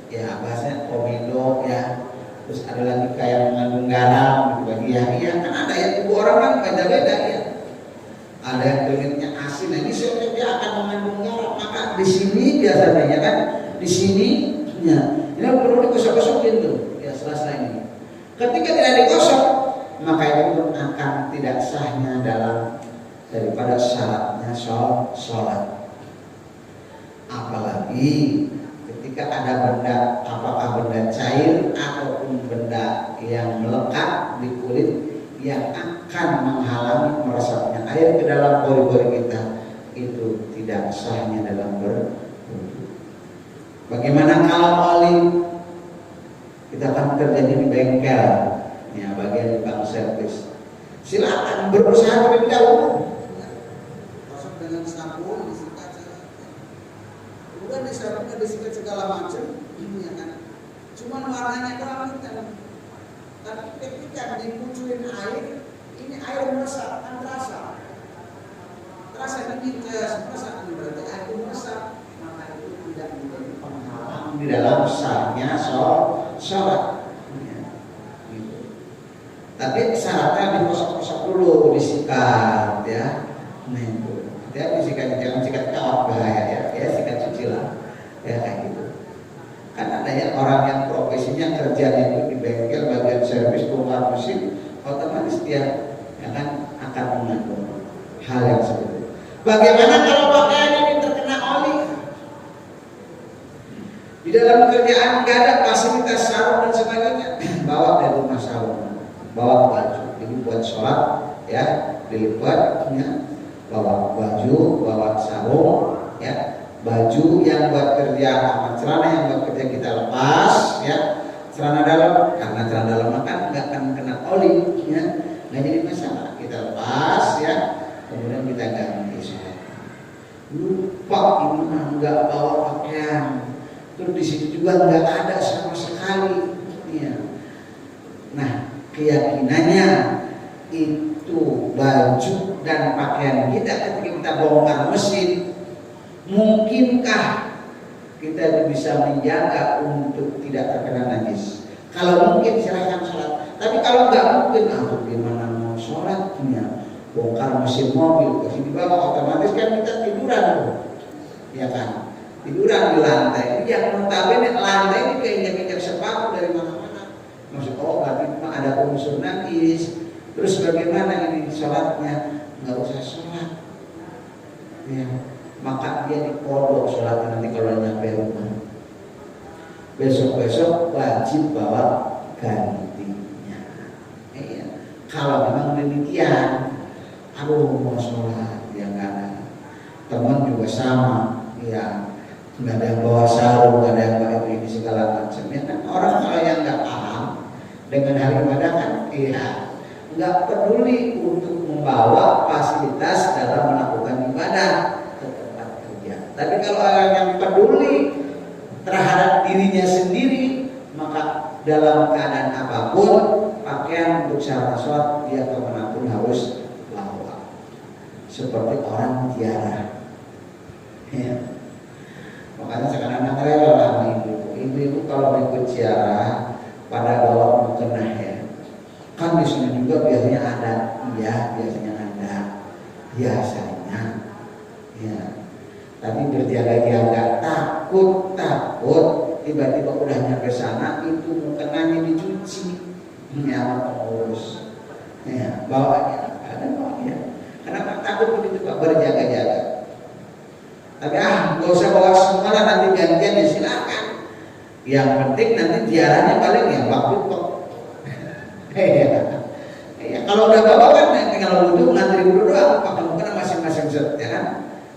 ya bahasanya komedo ya. Terus ada lagi kayak mengandung garam gitu ya. Iya kan ada ya, tubuh orang kan beda-beda ya. Ada yang keringatnya asin, nah ini sebenarnya dia akan mengandung garam. Maka di sini biasanya ya kan, di sini ya, ini perlu digosok-gosokin tuh ya selesai ini. Ketika tidak digosok, maka itu akan tidak sahnya dalam daripada syaratnya sholat. Apalagi ketika ada benda, apakah benda cair ataupun benda yang melekat di kulit yang akan menghalangi meresapnya air ke dalam pori-pori kita, itu tidak sahnya dalam berwudu. Bagaimana kalau oli? Kita akan terjadi di bengkel, ya bagian tukang servis. Silakan berusaha terlebih dahulu. Masuk dengan sabun, disikat, kemudian disabunkan, disikat segala macam, ya kan. Cuman warnanya kurang hitam. Tapi ketika dikucurin air, ini air meresap, kan terasa dingin, meresap, berarti air meresap, maka itu tidak menjadi penghalang di dalam sahnya sholat. Ya, gitu. Tapi syaratnya digosok-gosok dulu, disikat ya. Nah itu, ya disikat, jangan sikat kawat bahaya ya, sikat cuci lah, ya kayak gitu. Kan ada ya orang yang profesinya kerjanya itu di bengkel bagian servis bongkar mesin, otomatis dia ya kan akan mengandung hal yang seperti itu. Bagaimana kalau pakaian ini terkena oli? Di dalam kerjaan nggak ada fasilitas sarung dan sebagainya, bawa dari rumah sarung, bawa baju, ini buat sholat ya, dilipat ya, bawa baju, bawa sarung ya. Baju yang buat kerja sama celana yang buat kerja kita lepas ya, celana dalam, karena celana dalam kan nggak akan kena oli ya, nggak jadi masalah, kita lepas ya, kemudian kita ganti sholat. Lupa ini mah nggak bawa pakaian, terus di situ juga nggak ada sama sekali ya. Nah keyakinannya itu baju dan pakaian kita ketika kita bongkar mesin, mungkinkah kita bisa menjaga untuk tidak terkena najis? Kalau mungkin silahkan sholat. Tapi kalau nggak mungkin, gimana mau sholatnya? Bongkar mesin mobil, kasih di bawah, otomatis kan kita tiduran, ya kan? Tiduran di lantai. Yang notabene lantai ini keinjak-injak sepatu dari mana-mana. Maksud berarti ada unsur najis. Terus bagaimana ini sholatnya? Nggak usah sholat. Ya. Maka dia dikodok sholatnya nanti kalau nyampe rumah. Besok-besok wajib bawa gantinya. Iya. Kalau memang demikian, mau sholat ya nggak ada. Teman juga sama, ya nggak ada yang bawa sarung, nggak ada yang bawa ini segala macam. Ya kan orang kalau yang nggak paham dengan hal ibadah kan, iya nggak peduli untuk membawa fasilitas dalam melakukan ibadah. Tapi kalau orang yang peduli terhadap dirinya sendiri, maka dalam keadaan apapun pakaian untuk syarat sholat dia kemanapun harus bawa. Seperti orang tiara. Ya. Makanya sekarang anak rela sama ibu-ibu kalau ikut ziarah pada bawa mukena ya. Kan di sini juga biasanya ada, iya biasanya ada, biasanya, ya. Tapi berjaga-jaga, takut tiba-tiba udah nyampe sana itu mukenanya dicuci, ya pengurus, ya bawanya ada bawanya. Kenapa takut begitu Pak? Berjaga-jaga. Tapi nggak usah bawa semua lah, nanti gantian ya silakan. Yang penting nanti ziarahnya paling ya waktu kok. Ya, kalau udah bawa kan tinggal wudhu, ngantri wudhu doang, pakai mukena masing-masing set, ya kan?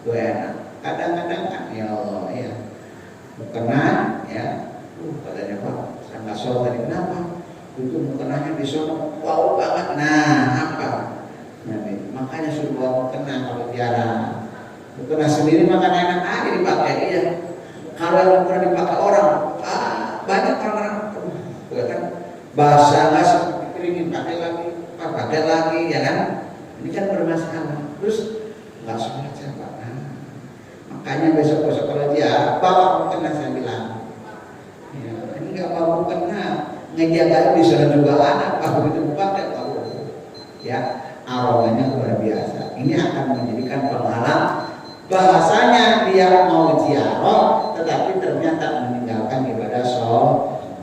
Gue enak. Kadang-kadang kan ya Allah ya mukena ya, katanya Pak saya nggak sholat tadi, kenapa? Itu mukenanya di sono wow banget. Nah apa? Nah, makanya suruh bawa mukena kalau tiara Mukena sendiri makan enak aja dipakai ya. Kalau yang mukena dipakai orang, banyak orang-orang kan basah nggak sih dikeringin pakai lagi ya kan. Ini kan bermasalah. Terus nggak sholat siapa? Makanya besok-besok kalau dia bawa mukena saya bilang, ya, ini nggak bawa mukena ngejaga bisa juga anak kalau itu pakai tahu ya aromanya luar biasa. Ini akan menjadikan penghalang bahasanya dia mau ziarah tetapi ternyata meninggalkan ibadah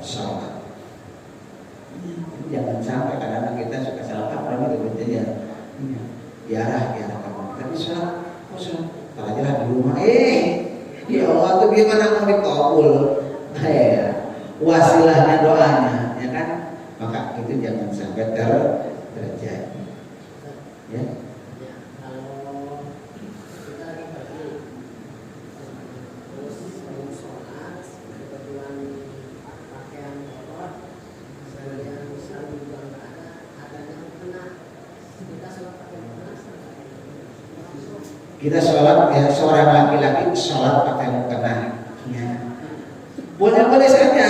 sholat. Jangan sampai kadang-kadang kita suka salah paham gitu ya. Ziarah kamu tapi sholat aja di rumah. Ya Allah tuh gimana mau dikabul? Wasilahnya doanya, ya kan? Maka itu jangan sampai terjadi. Ya. Kalau kita lagi pergi terus mau sholat kebetulan pakaian kotor yang misal juga nggak ada yang kena, kita sholat pakai mukena. Kita sholat ya seorang laki-laki sholat pakai mukena. Ya. Boleh-boleh saja,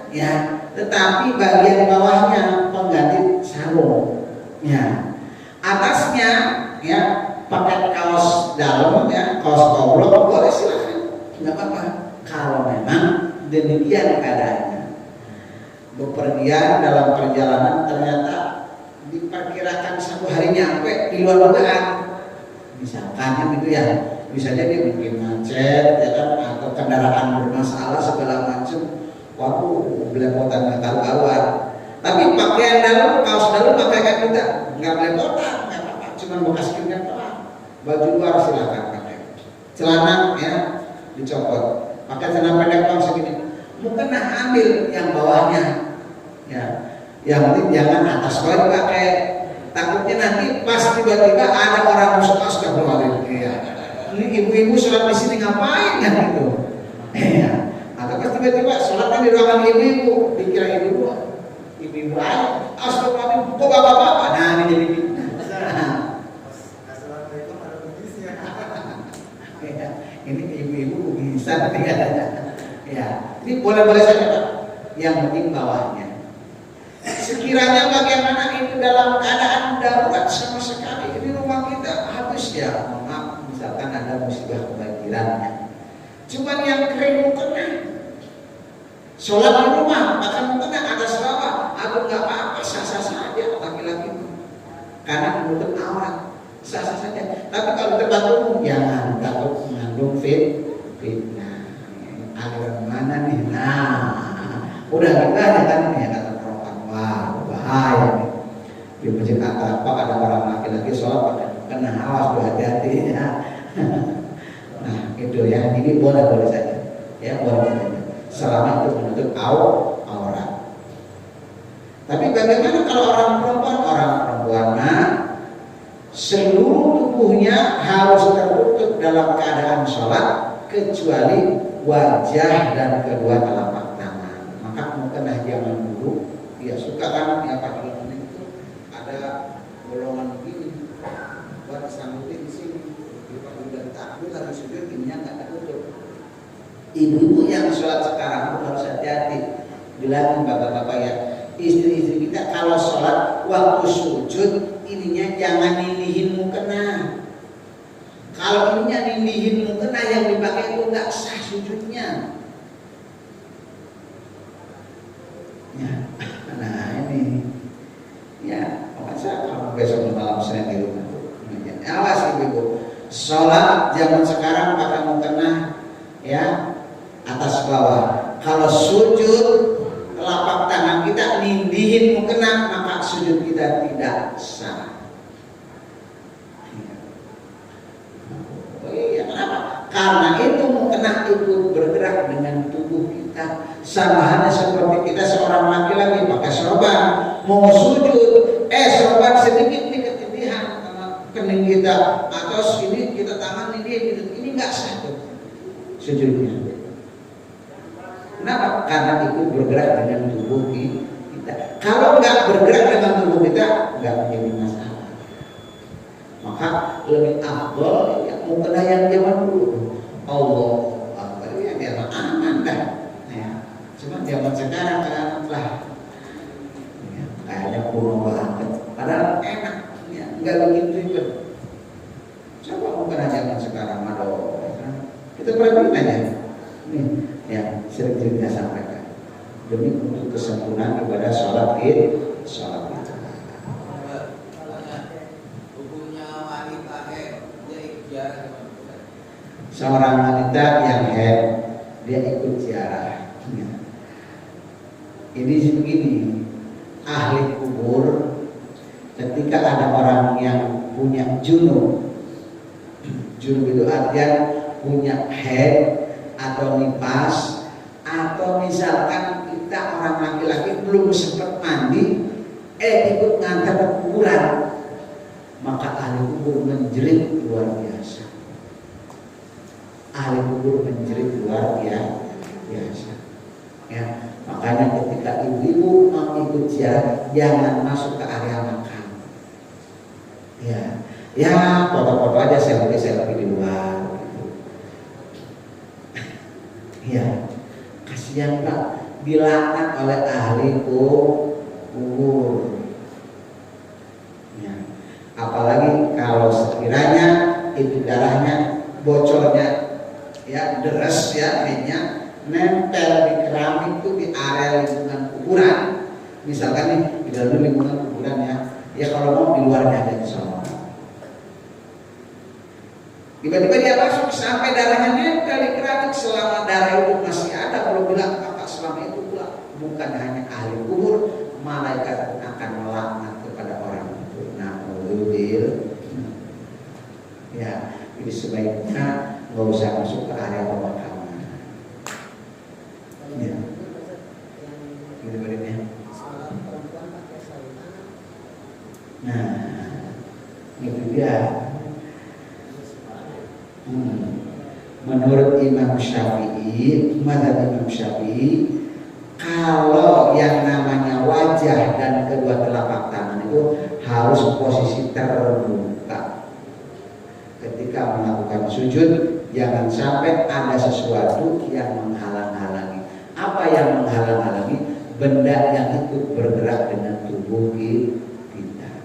ya. Tetapi bagian bawahnya pengganti sarung, ya. Atasnya ya pakai kaos dalam ya, kaos koblok boleh silakan, nggak apa-apa. Kalau memang demikian keadaannya, bepergian dalam perjalanan ternyata diperkirakan 1 hari nyampe di luar dugaan, misalkan gitu ya, bisa jadi bikin macet ya kan, atau kendaraan bermasalah segala macam, waduh belepotan nggak tahu-tahuan. Tapi pakaian dalam, kaos dalam pakai kayak kita, nggak belepotan, nggak apa-apa, cuma bekas keringat doang. Baju luar silakan pakai. Celana ya dicopot, pakai celana pendek doang segini. Mungkin ambil yang bawahnya, ya. Yang penting jangan atas bawah dipakai. Takutnya nanti pas tiba-tiba ada orang masuk astagfirullahaladzim. Ya. Ini ibu-ibu sholat di sini ngapain kan gitu? Ya. Atau pas tiba-tiba sholatnya di ruangan ibu-ibu, dikira ibu-ibu aja, astagfirullahaladzim, kok bapak-bapak? Nah ini jadi Assalamualaikum warahmatullahi wabarakatuh. ya, ini ibu-ibu bisa nanti katanya. Ya, ini boleh-boleh saja Pak. Yang penting bawahnya. Sekiranya bagaimana itu dalam keadaan darurat sama sekali, ini rumah kita habis ya, maaf, misalkan ada musibah kebanjiran. Cuman yang kering mukena, sholat di rumah, bahkan mukena atas bawah, aku nggak apa-apa, sah-sah saja laki-laki itu, karena menutup aurat, sah-sah saja. Tapi kalau tempat umum, jangan takut mengandung fitnah. Aliran mana nih? Nah, udah kita ya kan ya kata perempuan, wah bahaya nih. Di masjid apa ada orang laki-laki sholat pakai kena, awas hati-hati ya. Nah itu ya, ini boleh-boleh saja, ya boleh saja, selama itu menutup aurat. Tapi bagaimana kalau orang perempuan seluruh tubuhnya harus tertutup dalam keadaan sholat kecuali wajah dan kedua telapak tangan. Maka mukena zaman dulu dia suka kan ya pakai itu ada bolongan begini buat sambungin di sini. Kalau udah takbir lagi sujud ininya nggak tertutup. Ibu-ibu yang sholat sekarang harus hati-hati. Bilangin bapak-bapak ya, istri-istri kita kalau sholat waktu sujud ininya jangan nilihin mukena. Kalau ininya nilihin mukena yang dipakai itu nggak sah sujudnya. Ya, nah ini ya, maka kalau besok malam saya di rumah tuh, awas ibu-ibu, sholat zaman sekarang pakai mukena ya atas bawah. Kalau sujud telapak tangan kita nindihin mukena, maka sujud kita tidak sah. Oh iya, kenapa? Karena itu mukena ikut bergerak dengan tubuh kita. Sama halnya seperti kita seorang laki-laki pakai sorban, mau sujud, sorban sedikit ketindihan sama kening kita, atau sini kita tangan ini nggak sah tuh sujudnya. Kenapa? Karena ikut bergerak dengan tubuh kita. Kalau nggak bergerak dengan tubuh kita, nggak menjadi masalah. Maka lebih afdol ya mau kena yang zaman dulu. Allah Akbar, ya dia aman dah. Ya. Cuma zaman sekarang kan lah, ya, kayaknya kuno banget. Padahal enak, ya, nggak bikin ribet. Coba mau kena zaman sekarang, aduh. Kita perhatiin aja. Nih, ya sering kita sampaikan. Demi untuk kesempurnaan ibadah sholat id, sholat id. Seorang wanita yang haid dia ikut ziarah. Ini begini, ahli kubur ketika ada orang yang punya junub itu artinya punya haid atau nifas, atau misalkan kita orang laki-laki belum sempat mandi, ikut ngantar ke kuburan, maka ahli kubur menjerit luar biasa. Ahli kubur menjerit luar biasa. Ya, makanya ketika ibu-ibu mau ikut ziarah, jangan masuk ke area makam. Ya, foto-foto aja, selfie di luar. Gitu. Ya, kasihan Pak, dilaknat oleh ahli kubur. Ya, apalagi kalau sekiranya itu darahnya bocornya, ya deres ya, minyak nempel di keramik itu di area lingkungan kuburan. Misalkan nih di dalam lingkungan kuburan ya kalau mau di luarnya aja insya. Tiba-tiba dia masuk sampai darahnya nempel di keramik, selama darah itu masih ada, belum bilang maka selama itu pula bukan hanya ahli kubur, malaikat akan melaknat kepada orang itu. Na'udzubillah. Ya, jadi sebaiknya nggak usah masuk ke area pemakaman. Ya, gitu badannya. Nah, itu dia. Menurut Imam Syafi'i, mazhab Imam Syafi'i, kalau yang namanya wajah dan kedua telapak tangan itu harus posisi terbuka. Ketika melakukan sujud, jangan sampai ada sesuatu yang menghalang-halangi. Apa yang menghalang-halangi? Benda yang ikut bergerak dengan tubuh kita.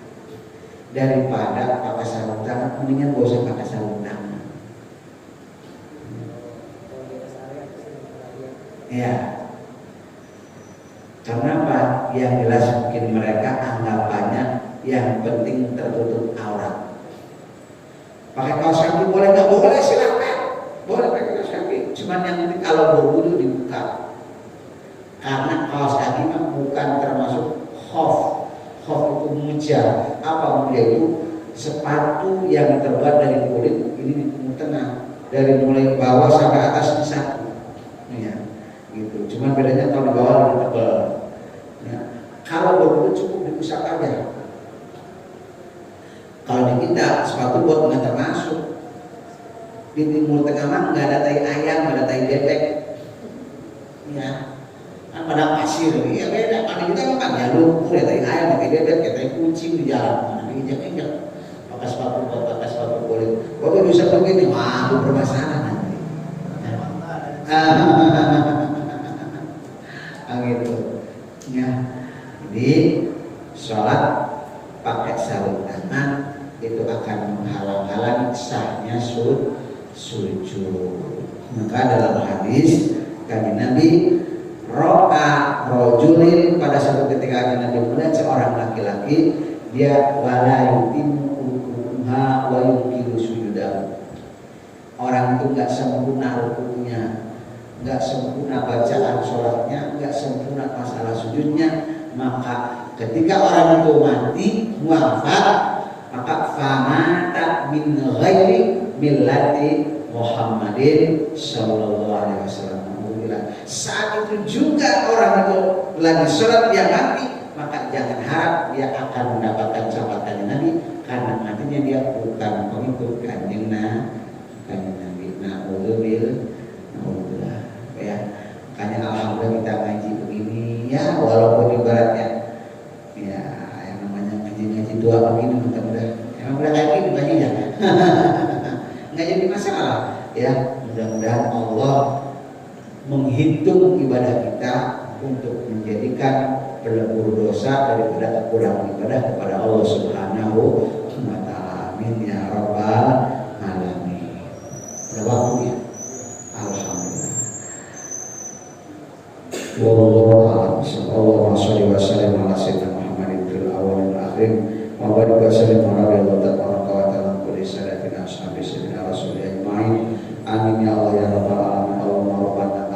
Daripada pakai sarung tangan, mendingan gak usah pakai sarung tangan. Ya, karena apa? Yang jelas mungkin mereka anggapannya yang penting tertutup aurat. Pakai kaos kaki boleh nggak? Boleh, silakan. Boleh pakai kaos kaki. Cuman yang penting kalau berwudu dibuka. Karena kaos kaki bukan termasuk khof. Khof itu muja. Apa muja itu? Sepatu yang terbuat dari kulit ini di tengah, dari mulai bawah sampai atas disatu. Ya. Gitu. Cuman bedanya kalau di bawah lebih tebal. Ya. Kalau berwudu cukup diusap aja. Kalau di kita sepatu buat nggak termasuk. Di Timur Tengah mah nggak ada tai ayam, nggak ada tai bebek. Ya, kan pada pasir. Iya beda. Kalau kita makan ya lumpur, ya tai ayam, tai bebek, ya tai kucing di jalan. Mana diinjak-injak. Pakai sepatu kulit. Kalau diusap begini, wah bermasalah nanti. Gitu. Ya. Jadi sholat pakai sarung tangan itu akan menghalang-halangi sahnya sujud. Maka dalam hadis kami Nabi ro'a rojulin, pada satu ketika Nabi melihat seorang laki-laki, dia wala yutimmu ruku'uha wa yuqiru sujudahu. Orang itu enggak sempurna ruku'nya, enggak sempurna bacaan sholatnya, enggak sempurna masalah sujudnya, maka ketika orang itu mati muafat, maka famata min ghairi millati Muhammadin sallallahu alaihi wasallam. Saat itu juga orang itu lagi sholat dia mati, maka jangan harap dia akan mendapatkan capatannya Nabi, karena matinya dia bukan pengikut kanjeng Nabi. Na'udzubillah. Ya, makanya alhamdulillah kita ngaji begini ya, walaupun ibaratnya ya yang namanya ngaji dua begini mudah-mudahan emang udah kayak gini ngajinya. Ngaji menghitung ibadah kita untuk menjadikan pelebur dosa daripada kekurangan ibadah kepada Allah Subhanahu wa taala. Amin ya rabbal alamin. Ada waktunya. Alhamdulillah. Wallahu a'lam. Sallallahu alaihi wasallam ala sayyidina Muhammadin fil awwal wal akhir. Wa barik wa sallim ala Allah tabaraka wa ta'ala kulli salatin ashabi sayyidina rasul ajmain. Amin ya Allah ya rabbal alamin. Allahumma rabbana